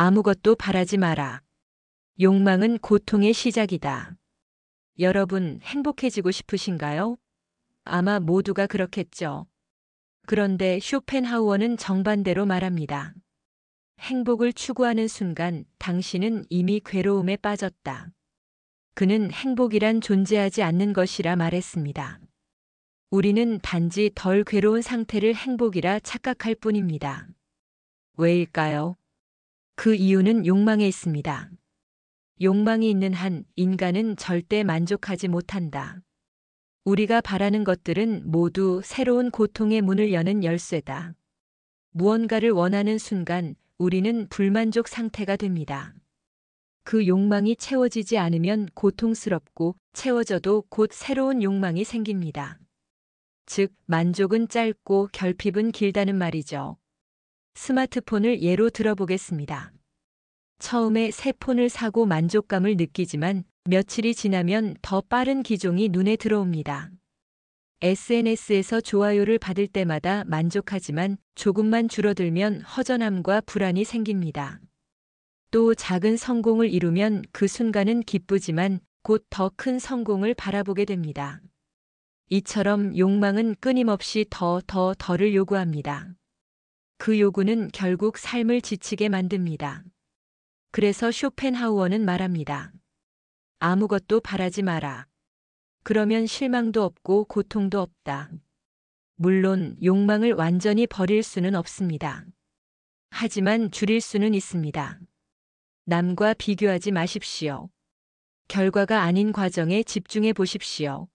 아무것도 바라지 마라. 욕망은 고통의 시작이다. 여러분, 행복해지고 싶으신가요? 아마 모두가 그렇겠죠. 그런데 쇼펜하우어는 정반대로 말합니다. 행복을 추구하는 순간 당신은 이미 괴로움에 빠졌다. 그는 행복이란 존재하지 않는 것이라 말했습니다. 우리는 단지 덜 괴로운 상태를 행복이라 착각할 뿐입니다. 왜일까요? 그 이유는 욕망에 있습니다. 욕망이 있는 한 인간은 절대 만족하지 못한다. 우리가 바라는 것들은 모두 새로운 고통의 문을 여는 열쇠다. 무언가를 원하는 순간 우리는 불만족 상태가 됩니다. 그 욕망이 채워지지 않으면 고통스럽고 채워져도 곧 새로운 욕망이 생깁니다. 즉, 만족은 짧고 결핍은 길다는 말이죠. 스마트폰을 예로 들어보겠습니다. 처음에 새 폰을 사고 만족감을 느끼지만 며칠이 지나면 더 빠른 기종이 눈에 들어옵니다. SNS에서 좋아요를 받을 때마다 만족하지만 조금만 줄어들면 허전함과 불안이 생깁니다. 또 작은 성공을 이루면 그 순간은 기쁘지만 곧 더 큰 성공을 바라보게 됩니다. 이처럼 욕망은 끊임없이 더를 요구합니다. 그 요구는 결국 삶을 지치게 만듭니다. 그래서 쇼펜하우어는 말합니다. 아무것도 바라지 마라. 그러면 실망도 없고 고통도 없다. 물론 욕망을 완전히 버릴 수는 없습니다. 하지만 줄일 수는 있습니다. 남과 비교하지 마십시오. 결과가 아닌 과정에 집중해 보십시오.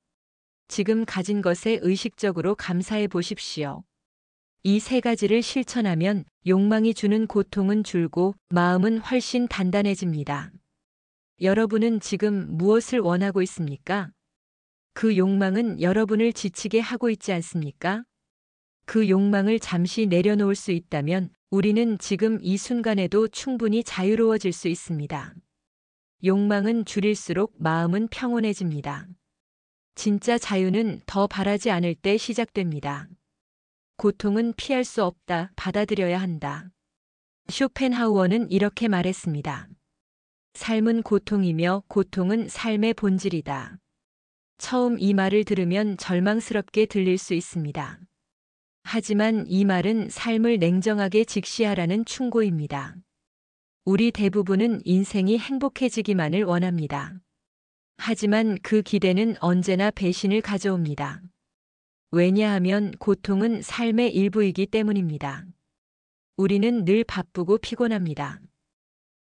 지금 가진 것에 의식적으로 감사해 보십시오. 이 세 가지를 실천하면 욕망이 주는 고통은 줄고 마음은 훨씬 단단해집니다. 여러분은 지금 무엇을 원하고 있습니까? 그 욕망은 여러분을 지치게 하고 있지 않습니까? 그 욕망을 잠시 내려놓을 수 있다면 우리는 지금 이 순간에도 충분히 자유로워질 수 있습니다. 욕망은 줄일수록 마음은 평온해집니다. 진짜 자유는 더 바라지 않을 때 시작됩니다. 고통은 피할 수 없다, 받아들여야 한다. 쇼펜하우어는 이렇게 말했습니다. 삶은 고통이며 고통은 삶의 본질이다. 처음 이 말을 들으면 절망스럽게 들릴 수 있습니다. 하지만 이 말은 삶을 냉정하게 직시하라는 충고입니다. 우리 대부분은 인생이 행복해지기만을 원합니다. 하지만 그 기대는 언제나 배신을 가져옵니다. 왜냐하면 고통은 삶의 일부이기 때문입니다. 우리는 늘 바쁘고 피곤합니다.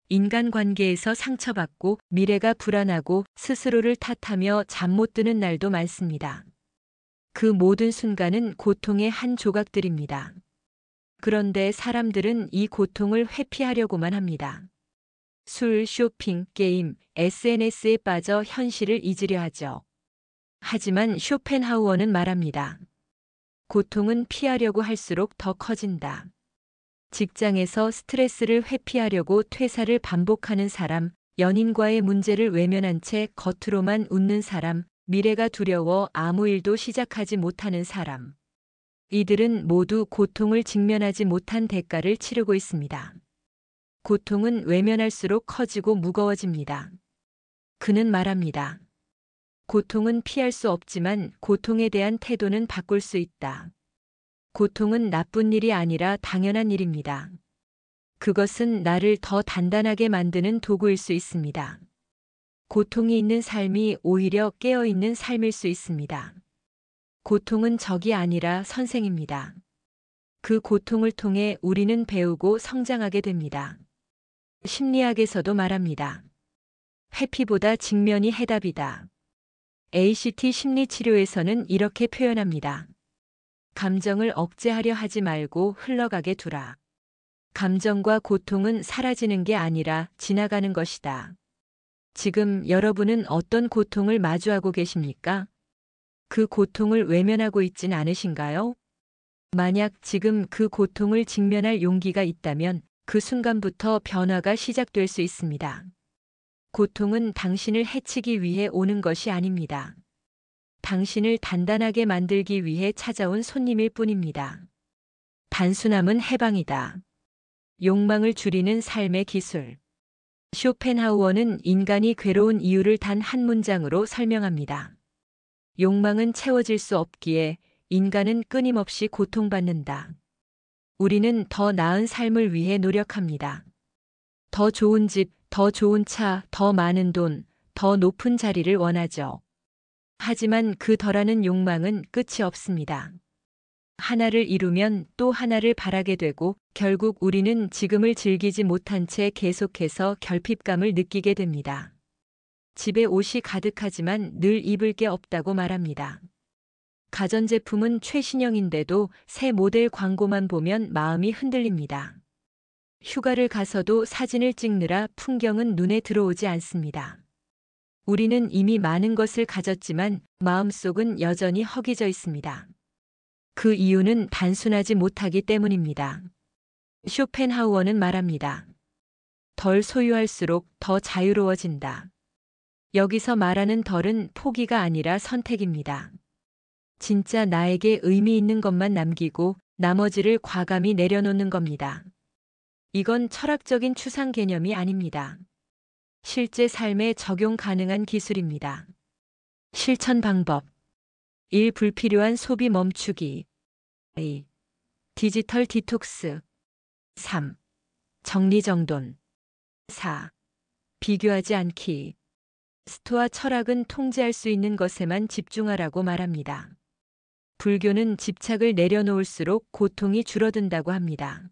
인간관계에서 상처받고 미래가 불안하고 스스로를 탓하며 잠 못 드는 날도 많습니다. 그 모든 순간은 고통의 한 조각들입니다. 그런데 사람들은 이 고통을 회피하려고만 합니다. 술, 쇼핑, 게임, SNS에 빠져 현실을 잊으려 하죠. 하지만 쇼펜하우어는 말합니다. 고통은 피하려고 할수록 더 커진다. 직장에서 스트레스를 회피하려고 퇴사를 반복하는 사람, 연인과의 문제를 외면한 채 겉으로만 웃는 사람, 미래가 두려워 아무 일도 시작하지 못하는 사람. 이들은 모두 고통을 직면하지 못한 대가를 치르고 있습니다. 고통은 외면할수록 커지고 무거워집니다. 그는 말합니다. 고통은 피할 수 없지만 고통에 대한 태도는 바꿀 수 있다. 고통은 나쁜 일이 아니라 당연한 일입니다. 그것은 나를 더 단단하게 만드는 도구일 수 있습니다. 고통이 있는 삶이 오히려 깨어있는 삶일 수 있습니다. 고통은 적이 아니라 선생입니다. 그 고통을 통해 우리는 배우고 성장하게 됩니다. 심리학에서도 말합니다. 회피보다 직면이 해답이다. ACT 심리치료에서는 이렇게 표현합니다. 감정을 억제하려 하지 말고 흘러가게 두라. 감정과 고통은 사라지는 게 아니라 지나가는 것이다. 지금 여러분은 어떤 고통을 마주하고 계십니까? 그 고통을 외면하고 있진 않으신가요? 만약 지금 그 고통을 직면할 용기가 있다면 그 순간부터 변화가 시작될 수 있습니다. 고통은 당신을 해치기 위해 오는 것이 아닙니다. 당신을 단단하게 만들기 위해 찾아온 손님일 뿐입니다. 단순함은 해방이다. 욕망을 줄이는 삶의 기술. 쇼펜하우어는 인간이 괴로운 이유를 단 한 문장으로 설명합니다. 욕망은 채워질 수 없기에 인간은 끊임없이 고통받는다. 우리는 더 나은 삶을 위해 노력합니다. 더 좋은 집, 더 좋은 차, 더 많은 돈, 더 높은 자리를 원하죠. 하지만 그 덜하는 욕망은 끝이 없습니다. 하나를 이루면 또 하나를 바라게 되고 결국 우리는 지금을 즐기지 못한 채 계속해서 결핍감을 느끼게 됩니다. 집에 옷이 가득하지만 늘 입을 게 없다고 말합니다. 가전제품은 최신형인데도 새 모델 광고만 보면 마음이 흔들립니다. 휴가를 가서도 사진을 찍느라 풍경은 눈에 들어오지 않습니다. 우리는 이미 많은 것을 가졌지만 마음속은 여전히 허기져 있습니다. 그 이유는 단순하지 못하기 때문입니다. 쇼펜하우어는 말합니다. 덜 소유할수록 더 자유로워진다. 여기서 말하는 덜은 포기가 아니라 선택입니다. 진짜 나에게 의미 있는 것만 남기고 나머지를 과감히 내려놓는 겁니다. 이건 철학적인 추상 개념이 아닙니다. 실제 삶에 적용 가능한 기술입니다. 실천 방법. 1. 불필요한 소비 멈추기. 2. 디지털 디톡스. 3. 정리정돈. 4. 비교하지 않기. 스토아 철학은 통제할 수 있는 것에만 집중하라고 말합니다. 불교는 집착을 내려놓을수록 고통이 줄어든다고 합니다.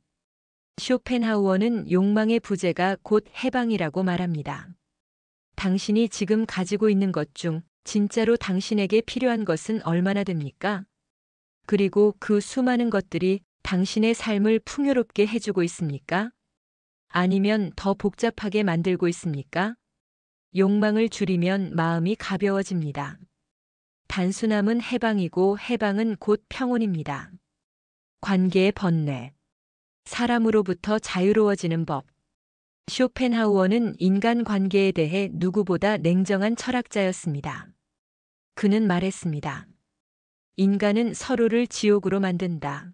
쇼펜하우어는 욕망의 부재가 곧 해방이라고 말합니다. 당신이 지금 가지고 있는 것 중 진짜로 당신에게 필요한 것은 얼마나 됩니까? 그리고 그 수많은 것들이 당신의 삶을 풍요롭게 해주고 있습니까? 아니면 더 복잡하게 만들고 있습니까? 욕망을 줄이면 마음이 가벼워집니다. 단순함은 해방이고 해방은 곧 평온입니다. 관계의 번뇌. 사람으로부터 자유로워지는 법. 쇼펜하우어는 인간 관계에 대해 누구보다 냉정한 철학자였습니다. 그는 말했습니다. 인간은 서로를 지옥으로 만든다.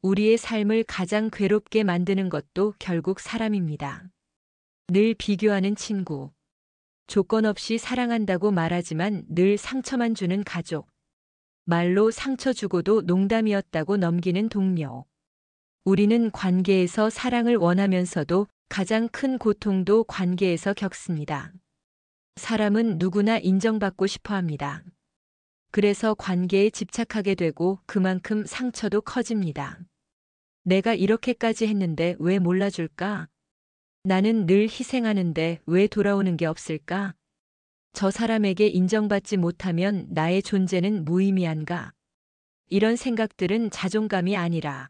우리의 삶을 가장 괴롭게 만드는 것도 결국 사람입니다. 늘 비교하는 친구. 조건 없이 사랑한다고 말하지만 늘 상처만 주는 가족. 말로 상처 주고도 농담이었다고 넘기는 동료. 우리는 관계에서 사랑을 원하면서도 가장 큰 고통도 관계에서 겪습니다. 사람은 누구나 인정받고 싶어 합니다. 그래서 관계에 집착하게 되고 그만큼 상처도 커집니다. 내가 이렇게까지 했는데 왜 몰라줄까? 나는 늘 희생하는데 왜 돌아오는 게 없을까? 저 사람에게 인정받지 못하면 나의 존재는 무의미한가? 이런 생각들은 자존감이 아니라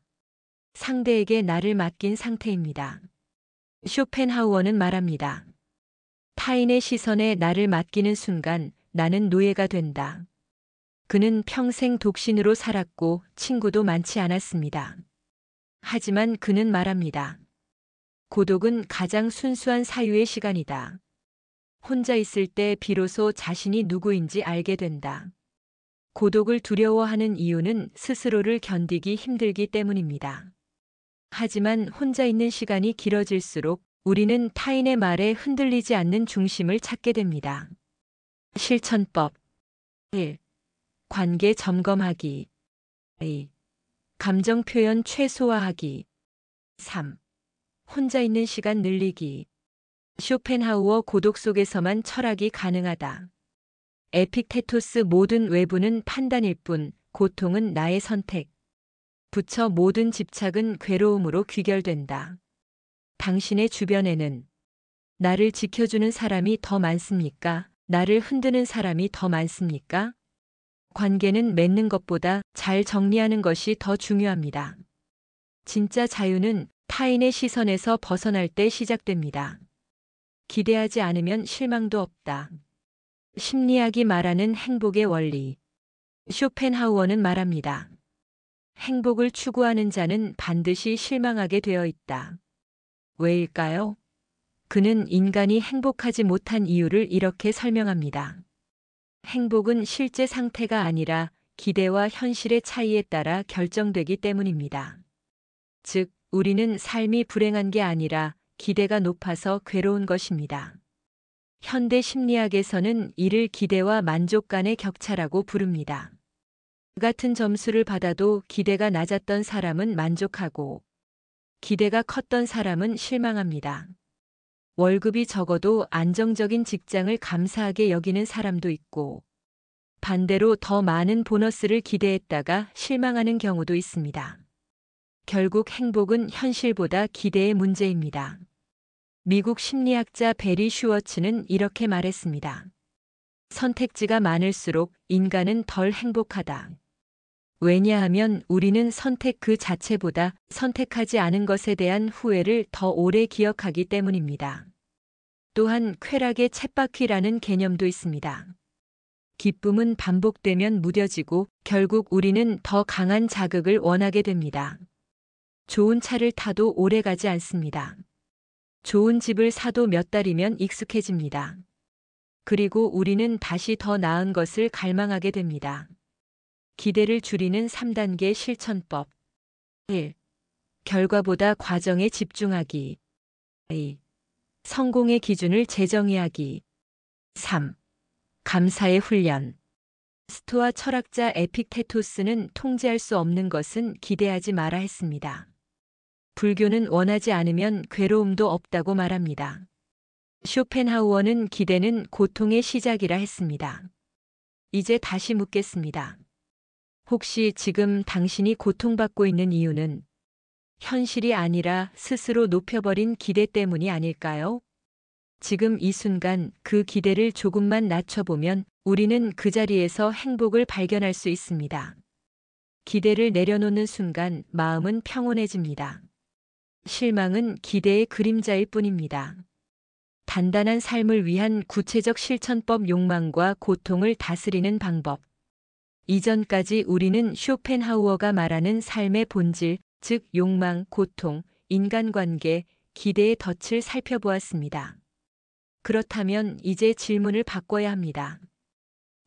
상대에게 나를 맡긴 상태입니다. 쇼펜하우어는 말합니다. 타인의 시선에 나를 맡기는 순간 나는 노예가 된다. 그는 평생 독신으로 살았고 친구도 많지 않았습니다. 하지만 그는 말합니다. 고독은 가장 순수한 사유의 시간이다. 혼자 있을 때 비로소 자신이 누구인지 알게 된다. 고독을 두려워하는 이유는 스스로를 견디기 힘들기 때문입니다. 하지만 혼자 있는 시간이 길어질수록 우리는 타인의 말에 흔들리지 않는 중심을 찾게 됩니다. 실천법. 1. 관계 점검하기. 2. 감정 표현 최소화하기. 3. 혼자 있는 시간 늘리기. 쇼펜하우어 고독 속에서만 철학이 가능하다. 에픽테토스 모든 외부는 판단일 뿐 고통은 나의 선택. 부처 모든 집착은 괴로움으로 귀결된다. 당신의 주변에는 나를 지켜주는 사람이 더 많습니까? 나를 흔드는 사람이 더 많습니까? 관계는 맺는 것보다 잘 정리하는 것이 더 중요합니다. 진짜 자유는 타인의 시선에서 벗어날 때 시작됩니다. 기대하지 않으면 실망도 없다. 심리학이 말하는 행복의 원리. 쇼펜하우어는 말합니다. 행복을 추구하는 자는 반드시 실망하게 되어 있다. 왜일까요? 그는 인간이 행복하지 못한 이유를 이렇게 설명합니다. 행복은 실제 상태가 아니라 기대와 현실의 차이에 따라 결정되기 때문입니다. 즉, 우리는 삶이 불행한 게 아니라 기대가 높아서 괴로운 것입니다. 현대 심리학에서는 이를 기대와 만족 간의 격차라고 부릅니다. 같은 점수를 받아도 기대가 낮았던 사람은 만족하고 기대가 컸던 사람은 실망합니다. 월급이 적어도 안정적인 직장을 감사하게 여기는 사람도 있고 반대로 더 많은 보너스를 기대했다가 실망하는 경우도 있습니다. 결국 행복은 현실보다 기대의 문제입니다. 미국 심리학자 베리 슈워츠는 이렇게 말했습니다. 선택지가 많을수록 인간은 덜 행복하다. 왜냐하면 우리는 선택 그 자체보다 선택하지 않은 것에 대한 후회를 더 오래 기억하기 때문입니다. 또한 쾌락의 쳇바퀴라는 개념도 있습니다. 기쁨은 반복되면 무뎌지고 결국 우리는 더 강한 자극을 원하게 됩니다. 좋은 차를 타도 오래 가지 않습니다. 좋은 집을 사도 몇 달이면 익숙해집니다. 그리고 우리는 다시 더 나은 것을 갈망하게 됩니다. 기대를 줄이는 3단계 실천법. 1. 결과보다 과정에 집중하기. 2. 성공의 기준을 재정의하기. 3. 감사의 훈련. 스토아 철학자 에픽테토스는 통제할 수 없는 것은 기대하지 마라 했습니다. 불교는 원하지 않으면 괴로움도 없다고 말합니다. 쇼펜하우어는 기대는 고통의 시작이라 했습니다. 이제 다시 묻겠습니다. 혹시 지금 당신이 고통받고 있는 이유는 현실이 아니라 스스로 높여버린 기대 때문이 아닐까요? 지금 이 순간 그 기대를 조금만 낮춰보면 우리는 그 자리에서 행복을 발견할 수 있습니다. 기대를 내려놓는 순간 마음은 평온해집니다. 실망은 기대의 그림자일 뿐입니다. 단단한 삶을 위한 구체적 실천법. 욕망과 고통을 다스리는 방법. 이전까지 우리는 쇼펜하우어가 말하는 삶의 본질, 즉 욕망, 고통, 인간관계, 기대의 덫을 살펴보았습니다. 그렇다면 이제 질문을 바꿔야 합니다.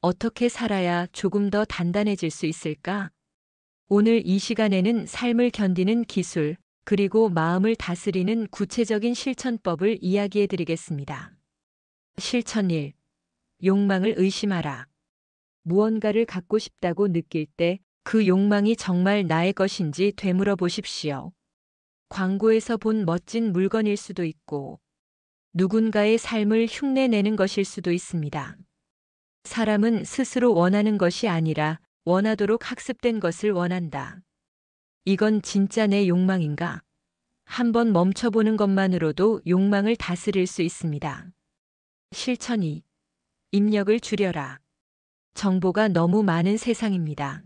어떻게 살아야 조금 더 단단해질 수 있을까? 오늘 이 시간에는 삶을 견디는 기술, 그리고 마음을 다스리는 구체적인 실천법을 이야기해 드리겠습니다. 실천 1. 욕망을 의심하라. 무언가를 갖고 싶다고 느낄 때 그 욕망이 정말 나의 것인지 되물어 보십시오. 광고에서 본 멋진 물건일 수도 있고 누군가의 삶을 흉내내는 것일 수도 있습니다. 사람은 스스로 원하는 것이 아니라 원하도록 학습된 것을 원한다. 이건 진짜 내 욕망인가? 한번 멈춰보는 것만으로도 욕망을 다스릴 수 있습니다. 실천 2. 입력을 줄여라. 정보가 너무 많은 세상입니다.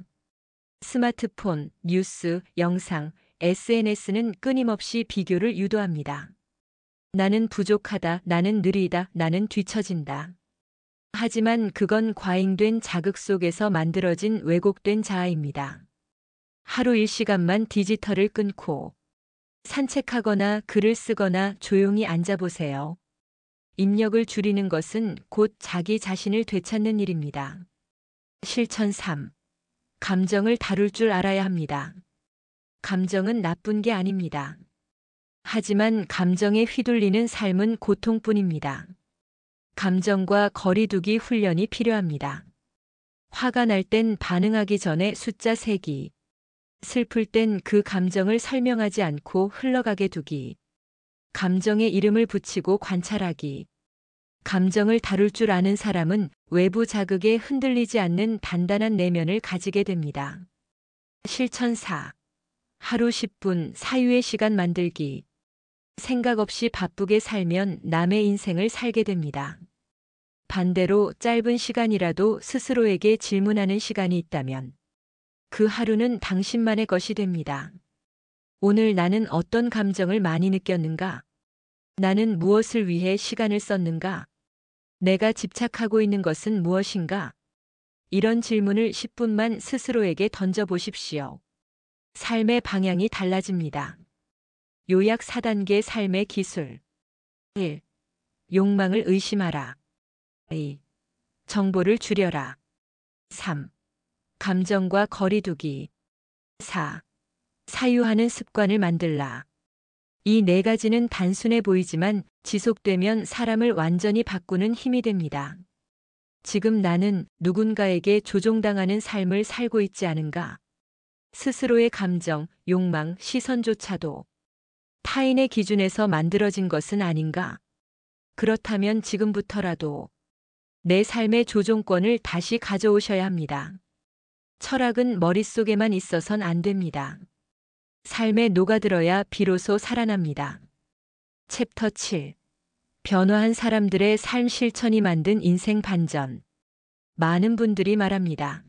스마트폰, 뉴스, 영상, SNS는 끊임없이 비교를 유도합니다. 나는 부족하다, 나는 느리다, 나는 뒤처진다. 하지만 그건 과잉된 자극 속에서 만들어진 왜곡된 자아입니다. 하루 1시간만 디지털을 끊고 산책하거나 글을 쓰거나 조용히 앉아보세요. 입력을 줄이는 것은 곧 자기 자신을 되찾는 일입니다. 실천 3. 감정을 다룰 줄 알아야 합니다. 감정은 나쁜 게 아닙니다. 하지만 감정에 휘둘리는 삶은 고통뿐입니다. 감정과 거리 두기 훈련이 필요합니다. 화가 날 땐 반응하기 전에 숫자 세기. 슬플 땐 그 감정을 설명하지 않고 흘러가게 두기. 감정에 이름을 붙이고 관찰하기. 감정을 다룰 줄 아는 사람은 외부 자극에 흔들리지 않는 단단한 내면을 가지게 됩니다. 실천 4. 하루 10분 사유의 시간 만들기. 생각 없이 바쁘게 살면 남의 인생을 살게 됩니다. 반대로 짧은 시간이라도 스스로에게 질문하는 시간이 있다면 그 하루는 당신만의 것이 됩니다. 오늘 나는 어떤 감정을 많이 느꼈는가? 나는 무엇을 위해 시간을 썼는가? 내가 집착하고 있는 것은 무엇인가? 이런 질문을 10분만 스스로에게 던져보십시오. 삶의 방향이 달라집니다. 요약 4단계 삶의 기술. 1. 욕망을 의심하라. 2. 정보를 줄여라. 3. 감정과 거리 두기. 4. 사유하는 습관을 만들라. 이 네 가지는 단순해 보이지만 지속되면 사람을 완전히 바꾸는 힘이 됩니다. 지금 나는 누군가에게 조종당하는 삶을 살고 있지 않은가? 스스로의 감정, 욕망, 시선조차도 타인의 기준에서 만들어진 것은 아닌가? 그렇다면 지금부터라도 내 삶의 조종권을 다시 가져오셔야 합니다. 철학은 머릿속에만 있어선 안 됩니다. 삶에 녹아들어야 비로소 살아납니다. 챕터 7. 변화한 사람들의 삶 실천이 만든 인생 반전. 많은 분들이 말합니다.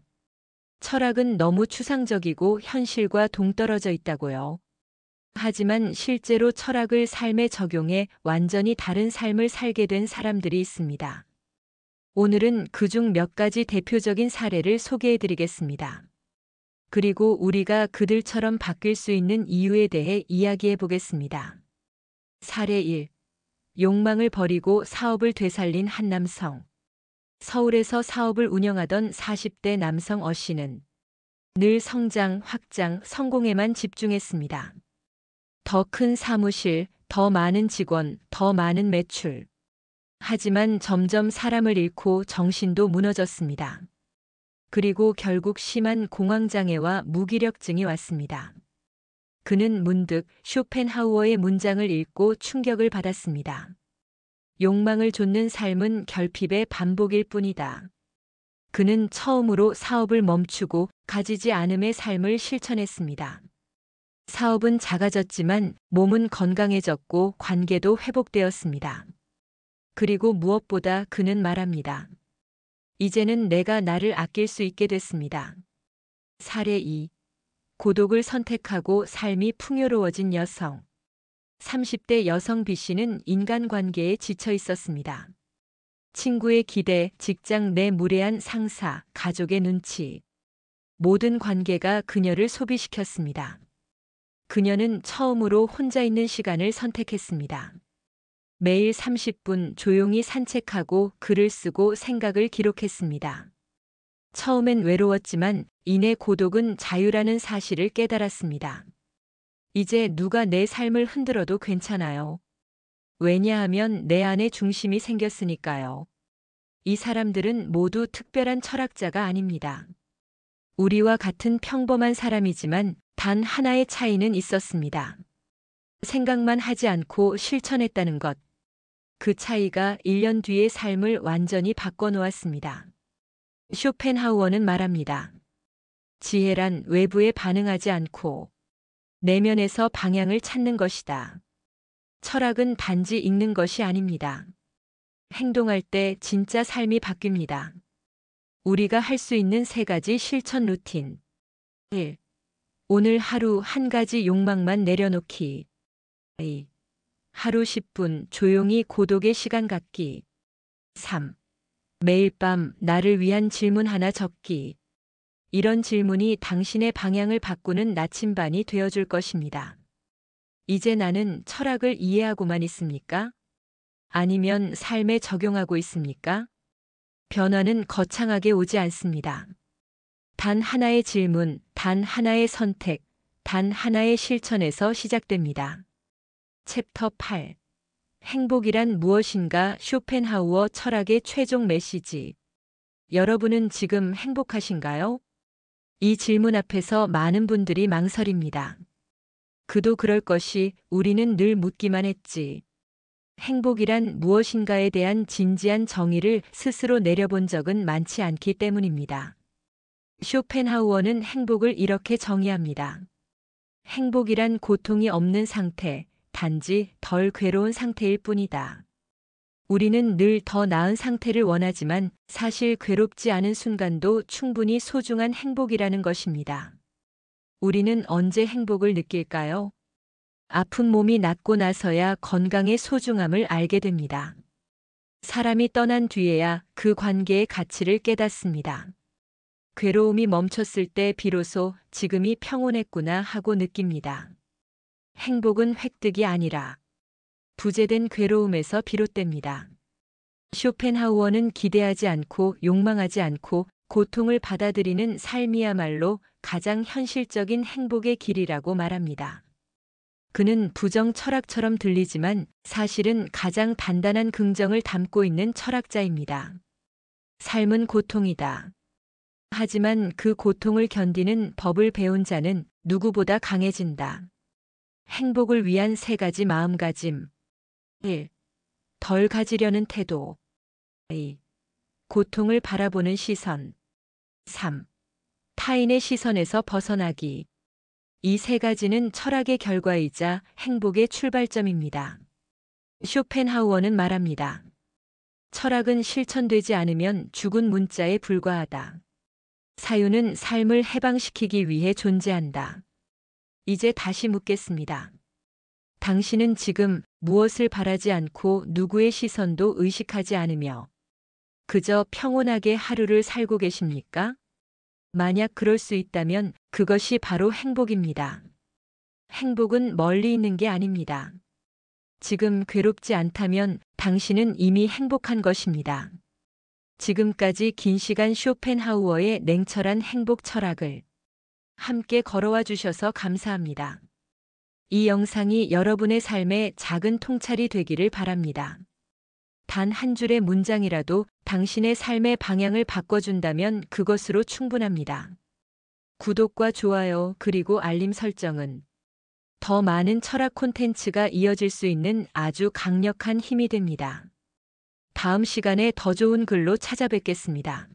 철학은 너무 추상적이고 현실과 동떨어져 있다고요. 하지만 실제로 철학을 삶에 적용해 완전히 다른 삶을 살게 된 사람들이 있습니다. 오늘은 그중 몇 가지 대표적인 사례를 소개해 드리겠습니다. 그리고 우리가 그들처럼 바뀔 수 있는 이유에 대해 이야기해 보겠습니다. 사례 1. 욕망을 버리고 사업을 되살린 한 남성. 서울에서 사업을 운영하던 40대 남성 어 씨는 늘 성장, 확장, 성공에만 집중했습니다. 더 큰 사무실, 더 많은 직원, 더 많은 매출. 하지만 점점 사람을 잃고 정신도 무너졌습니다. 그리고 결국 심한 공황장애와 무기력증이 왔습니다. 그는 문득 쇼펜하우어의 문장을 읽고 충격을 받았습니다. 욕망을 좇는 삶은 결핍의 반복일 뿐이다. 그는 처음으로 사업을 멈추고 가지지 않음의 삶을 실천했습니다. 사업은 작아졌지만 몸은 건강해졌고 관계도 회복되었습니다. 그리고 무엇보다 그는 말합니다. 이제는 내가 나를 아낄 수 있게 됐습니다. 사례 2. 고독을 선택하고 삶이 풍요로워진 여성. 30대 여성 B 씨는 인간관계에 지쳐 있었습니다. 친구의 기대, 직장 내 무례한 상사, 가족의 눈치. 모든 관계가 그녀를 소비시켰습니다. 그녀는 처음으로 혼자 있는 시간을 선택했습니다. 매일 30분 조용히 산책하고 글을 쓰고 생각을 기록했습니다. 처음엔 외로웠지만 이내 고독은 자유라는 사실을 깨달았습니다. 이제 누가 내 삶을 흔들어도 괜찮아요. 왜냐하면 내 안에 중심이 생겼으니까요. 이 사람들은 모두 특별한 철학자가 아닙니다. 우리와 같은 평범한 사람이지만 단 하나의 차이는 있었습니다. 생각만 하지 않고 실천했다는 것. 그 차이가 1년 뒤의 삶을 완전히 바꿔놓았습니다. 쇼펜하우어는 말합니다. 지혜란 외부에 반응하지 않고 내면에서 방향을 찾는 것이다. 철학은 단지 읽는 것이 아닙니다. 행동할 때 진짜 삶이 바뀝니다. 우리가 할 수 있는 3가지 실천 루틴. 1. 오늘 하루 한 가지 욕망만 내려놓기. 2. 하루 10분 조용히 고독의 시간 갖기. 3. 매일 밤 나를 위한 질문 하나 적기. 이런 질문이 당신의 방향을 바꾸는 나침반이 되어줄 것입니다. 이제 나는 철학을 이해하고만 있습니까? 아니면 삶에 적용하고 있습니까? 변화는 거창하게 오지 않습니다. 단 하나의 질문, 단 하나의 선택, 단 하나의 실천에서 시작됩니다. 챕터 8. 행복이란 무엇인가? 쇼펜하우어 철학의 최종 메시지. 여러분은 지금 행복하신가요? 이 질문 앞에서 많은 분들이 망설입니다. 그도 그럴 것이 우리는 늘 묻기만 했지. 행복이란 무엇인가에 대한 진지한 정의를 스스로 내려본 적은 많지 않기 때문입니다. 쇼펜하우어는 행복을 이렇게 정의합니다. 행복이란 고통이 없는 상태, 단지 덜 괴로운 상태일 뿐이다. 우리는 늘 더 나은 상태를 원하지만 사실 괴롭지 않은 순간도 충분히 소중한 행복이라는 것입니다. 우리는 언제 행복을 느낄까요? 아픈 몸이 낫고 나서야 건강의 소중함을 알게 됩니다. 사람이 떠난 뒤에야 그 관계의 가치를 깨닫습니다. 괴로움이 멈췄을 때 비로소 지금이 평온했구나 하고 느낍니다. 행복은 획득이 아니라 부재된 괴로움에서 비롯됩니다. 쇼펜하우어는 기대하지 않고 욕망하지 않고 고통을 받아들이는 삶이야말로 가장 현실적인 행복의 길이라고 말합니다. 그는 부정 철학처럼 들리지만 사실은 가장 단단한 긍정을 담고 있는 철학자입니다. 삶은 고통이다. 하지만 그 고통을 견디는 법을 배운 자는 누구보다 강해진다. 행복을 위한 3가지 마음가짐. 1. 덜 가지려는 태도. 2. 고통을 바라보는 시선. 3. 타인의 시선에서 벗어나기. 이 3가지는 철학의 결과이자 행복의 출발점입니다. 쇼펜하우어는 말합니다. 철학은 실천되지 않으면 죽은 문자에 불과하다. 사유는 삶을 해방시키기 위해 존재한다. 이제 다시 묻겠습니다. 당신은 지금 무엇을 바라지 않고 누구의 시선도 의식하지 않으며 그저 평온하게 하루를 살고 계십니까? 만약 그럴 수 있다면 그것이 바로 행복입니다. 행복은 멀리 있는 게 아닙니다. 지금 괴롭지 않다면 당신은 이미 행복한 것입니다. 지금까지 긴 시간 쇼펜하우어의 냉철한 행복 철학을 함께 걸어와 주셔서 감사합니다. 이 영상이 여러분의 삶에 작은 통찰이 되기를 바랍니다. 단 한 줄의 문장이라도 당신의 삶의 방향을 바꿔준다면 그것으로 충분합니다. 구독과 좋아요 그리고 알림 설정은 더 많은 철학 콘텐츠가 이어질 수 있는 아주 강력한 힘이 됩니다. 다음 시간에 더 좋은 글로 찾아뵙겠습니다.